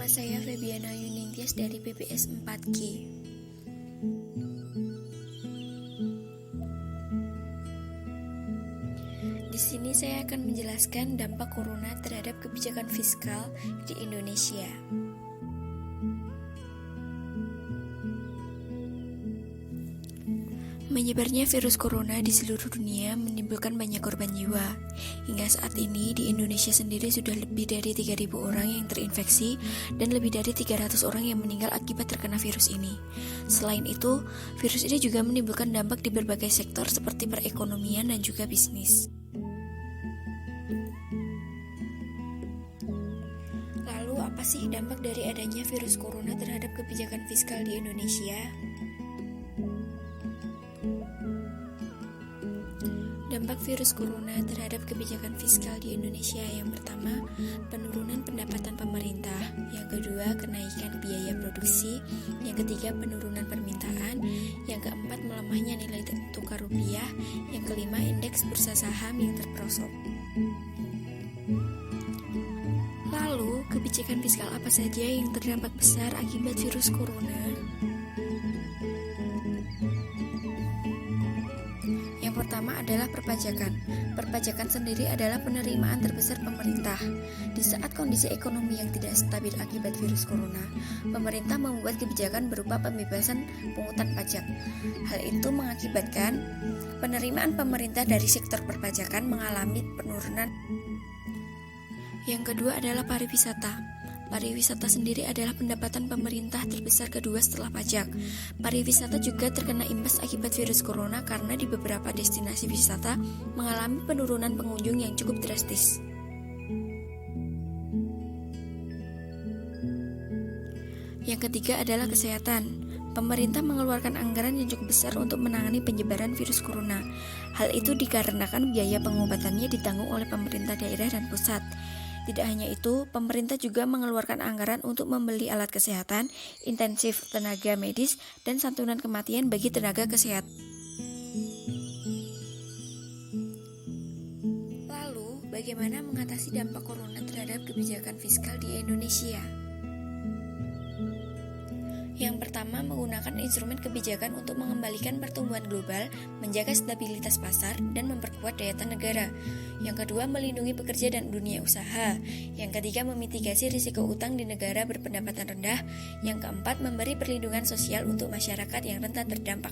saya Febiana Yunintias dari PPS 4G. Di sini saya akan menjelaskan dampak corona terhadap kebijakan fiskal di Indonesia. Menyebarnya virus corona di seluruh dunia menimbulkan banyak korban jiwa. Hingga saat ini di Indonesia sendiri sudah lebih dari 3.000 orang yang terinfeksi dan lebih dari 300 orang yang meninggal akibat terkena virus ini. Selain itu, virus ini juga menimbulkan dampak di berbagai sektor seperti perekonomian dan juga bisnis. Lalu apa sih dampak dari adanya virus corona terhadap kebijakan fiskal di Indonesia? Dampak virus corona terhadap kebijakan fiskal di Indonesia: yang pertama, penurunan pendapatan pemerintah; yang kedua, kenaikan biaya produksi; yang ketiga, penurunan permintaan; yang keempat, melemahnya nilai tukar rupiah; yang kelima, indeks bursa saham yang terperosok. Lalu, kebijakan fiskal apa saja yang terdampak besar akibat virus corona? Yang pertama adalah perpajakan. Perpajakan sendiri adalah penerimaan terbesar pemerintah. Di saat kondisi ekonomi yang tidak stabil akibat virus corona, pemerintah membuat kebijakan berupa pembebasan pungutan pajak. Hal itu mengakibatkan penerimaan pemerintah dari sektor perpajakan mengalami penurunan. Yang kedua adalah pariwisata. Pariwisata sendiri adalah pendapatan pemerintah terbesar kedua setelah pajak. Pariwisata juga terkena imbas akibat virus corona karena di beberapa destinasi wisata mengalami penurunan pengunjung yang cukup drastis. Yang ketiga adalah kesehatan. Pemerintah mengeluarkan anggaran yang cukup besar untuk menangani penyebaran virus corona. Hal itu dikarenakan biaya pengobatannya ditanggung oleh pemerintah daerah dan pusat. Tidak hanya itu, pemerintah juga mengeluarkan anggaran untuk membeli alat kesehatan, intensif tenaga medis, dan santunan kematian bagi tenaga kesehatan. Lalu, bagaimana mengatasi dampak corona terhadap kebijakan fiskal di Indonesia? Yang pertama, menggunakan instrumen kebijakan untuk mengembalikan pertumbuhan global, menjaga stabilitas pasar, dan memperkuat daya tahan negara. Yang kedua, melindungi pekerja dan dunia usaha. Yang ketiga, memitigasi risiko utang di negara berpendapatan rendah. Yang keempat, memberi perlindungan sosial untuk masyarakat yang rentan terdampak.